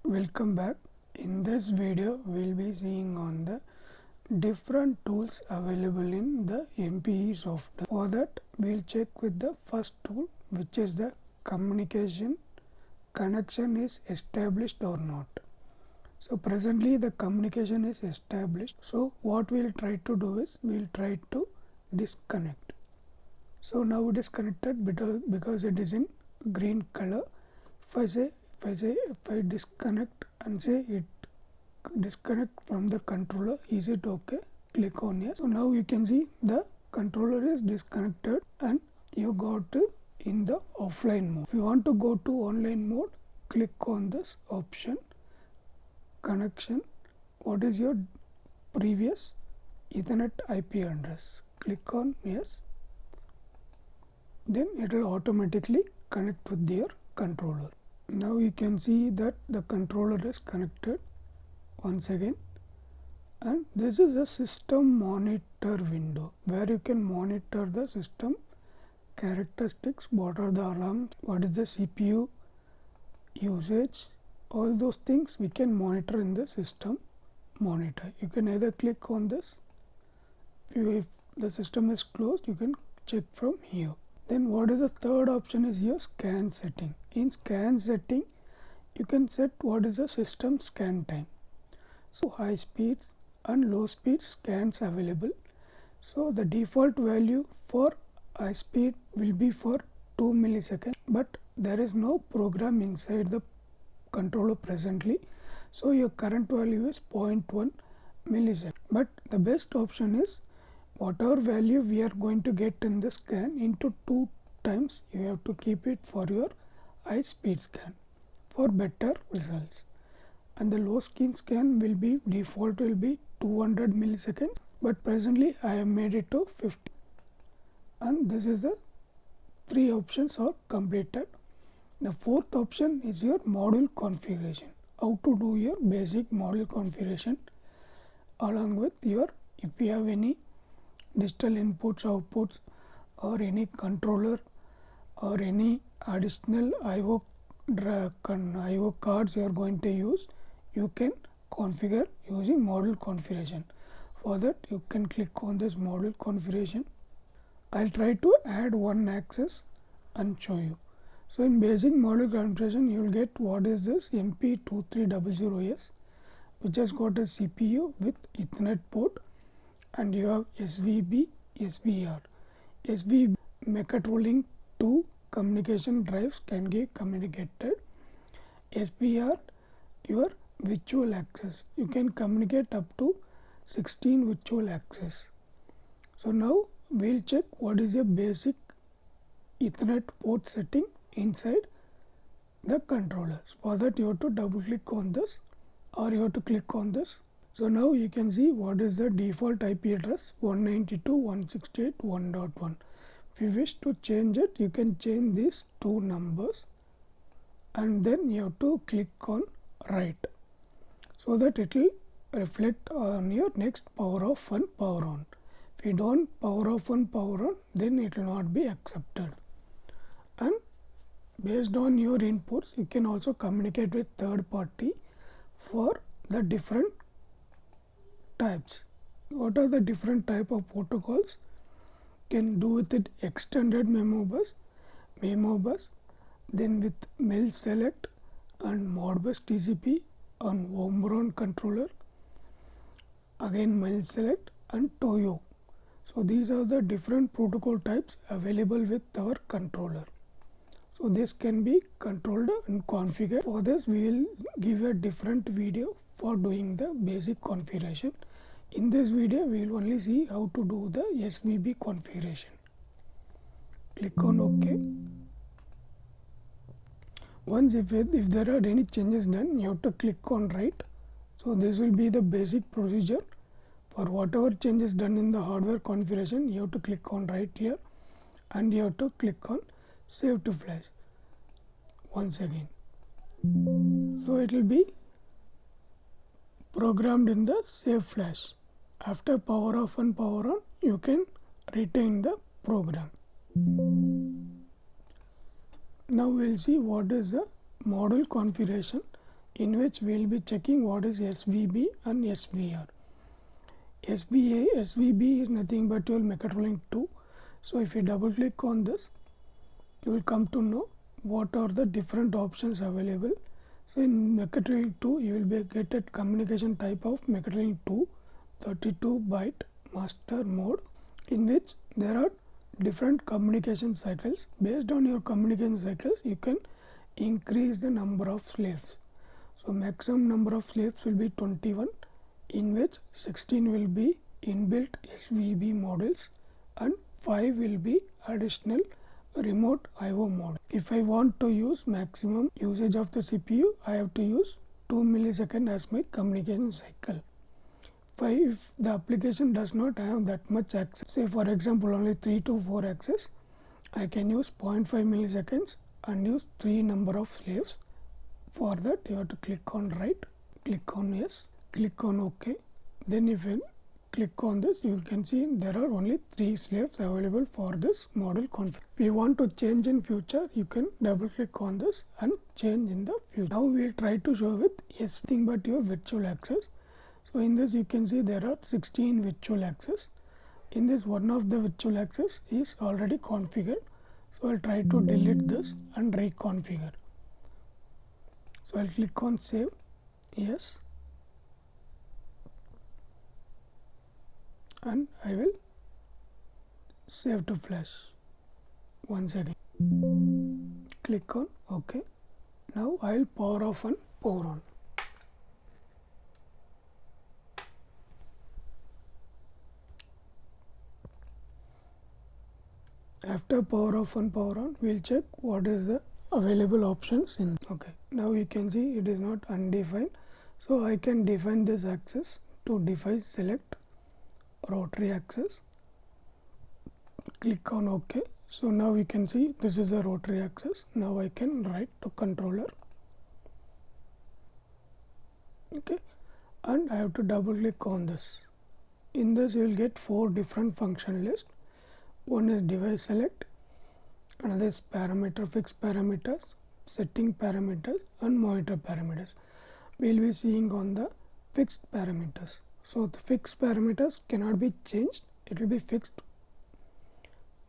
Welcome back. In this video we'll be seeing on the different tools available in the MPE software. For that we'll check with the first tool, which is the communication connection is established or not. So presently the communication is established. So what we'll try to do is we'll try to disconnect. So now it is connected because it is in green color. If I disconnect and say it disconnect from the controller, is it okay? Click on yes. So now you can see the controller is disconnected and you got in the offline mode. If you want to go to online mode, click on this option, connection. What is your previous Ethernet IP address? Click on yes. Then it will automatically connect with your controller. Now you can see that the controller is connected once again, and this is a system monitor window where you can monitor the system characteristics, what are the alarms, what is the CPU usage, all those things we can monitor in the system monitor. You can either click on this, if the system is closed you can check from here. Then what is the third option is your scan setting. In scan setting you can set what is the system scan time. So high speed and low speed scans available. So the default value for high speed will be for 2 milliseconds, but there is no program inside the controller presently, so your current value is 0.1 millisecond. But the best option is whatever value we are going to get in the scan into 2 times, you have to keep it for your high speed scan for better results. And the low speed scan will be default will be 200 milliseconds, but presently I have made it to 50. And this is the 3 options are completed. The fourth option is your module configuration. How to do your basic module configuration along with your, if you have any digital inputs, outputs, or any controller or any additional IO cards you are going to use, you can configure using module configuration. For that you can click on this module configuration. I'll try to add one access and show you. So in basic module configuration you will get what is this MP2300S, which has got a CPU with Ethernet port, and you have SVB, SVR. SVB mechatrolling 2 communication drives can get communicated. SVR your virtual access. You can communicate up to 16 virtual access. So now we'll check what is a basic Ethernet port setting inside the controllers. For that you have to double click on this or you have to click on this. So now you can see what is the default IP address 192.168.1.1. If you wish to change it, you can change these 2 numbers and then you have to click on write, so that it will reflect on your next power off and power on. If you don't power off and power on, then it will not be accepted. And based on your inputs you can also communicate with third party for the different types. What are the different type of protocols? Can do with it extended memo bus, then with mail select and modbus TCP on homegrown controller, again mail select and Toyo. So these are the different protocol types available with our controller. So this can be controlled and configured. For this we will give a different video for doing the basic configuration. In this video we will only see how to do the SVB configuration. Click on OK. Once if there are any changes done, you have to click on write. So this will be the basic procedure. For whatever changes done in the hardware configuration, you have to click on write here and you have to click on save to flash once again. So it will be programmed in the save flash. After power off and power on, you can retain the program. Now we will see what is the module configuration in which we will be checking what is SVB and SVR. SVB is nothing but your mechatronic 2. So if you double click on this, you will come to know what are the different options available. So in mechatronic 2, you will be get a communication type of mechatronic 2 32-byte master mode, in which there are different communication cycles. Based on your communication cycles, you can increase the number of slaves. So maximum number of slaves will be 21, in which 16 will be inbuilt SVB models and 5 will be additional remote IO model. If I want to use maximum usage of the CPU, I have to use 2 milliseconds as my communication cycle. If the application does not have that much access, say for example only 3 to 4 access, I can use 0.5 milliseconds and use 3 number of slaves. For that, you have to click on right, click on yes, click on OK. Then if you click on this, you can see there are only 3 slaves available for this model config. If you want to change in future, you can double click on this and change in the future. Now we will try to show with nothing but your virtual access. So in this you can see there are 16 virtual access. In this, one of the virtual access is already configured. So I'll try to delete this and reconfigure. So I'll click on save, yes, and I will save to flash. Once again, click on OK. Now I will power off and power on. After power off and power on, we will check what is the available options in. Okay, now you can see it is not undefined. So I can define this axis to define select rotary axis. Click on OK. So now you can see this is a rotary axis. Now I can write to controller. Okay, and I have to double click on this. In this you will get 4 different function lists. One is device select, another is parameter fixed parameters, setting parameters and monitor parameters. We will be seeing on the fixed parameters. So the fixed parameters cannot be changed, it will be fixed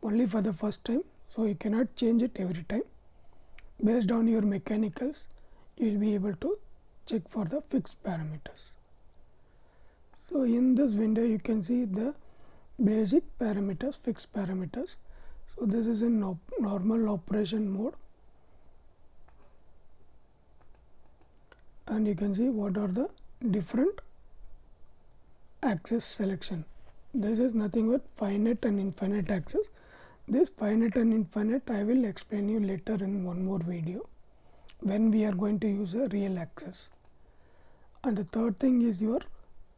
only for the first time. So you cannot change it every time. Based on your mechanicals, you will be able to check for the fixed parameters. So in this window you can see the basic parameters, fixed parameters. So this is in normal operation mode, and you can see what are the different access selection. This is nothing but finite and infinite access. This finite and infinite I will explain you later in one more video when we are going to use a real access. And the third thing is your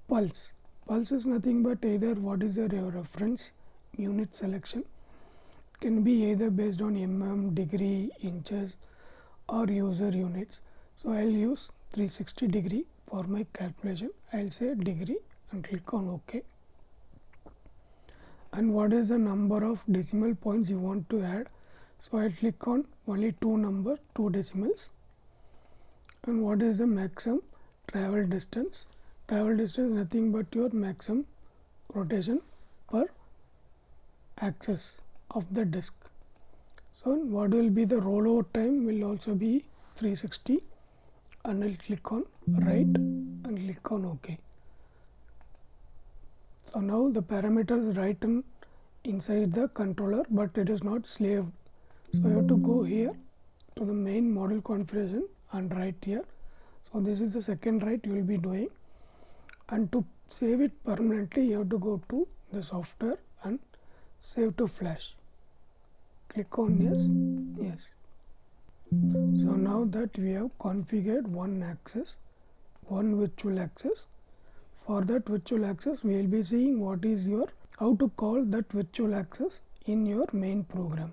pulse. Pulse is nothing but either what is your reference unit selection. It can be either based on mm, degree, inches or user units. So I will use 360 degree for my calculation. I will say degree and click on OK. And what is the number of decimal points you want to add? So I will click on only 2 decimals. And what is the maximum travel distance? Travel distance nothing but your maximum rotation per axis of the disk. So what will be the rollover time will also be 360, and I'll click on right and click on OK. So now the parameters is written inside the controller, but it is not slaved. So you have to go here to the main model configuration and write here. So this is the second write you will be doing. And to save it permanently, you have to go to the software and save to flash. Click on yes. So now that we have configured one access, one virtual access, for that virtual access we will be seeing what is your how to call that virtual access in your main program.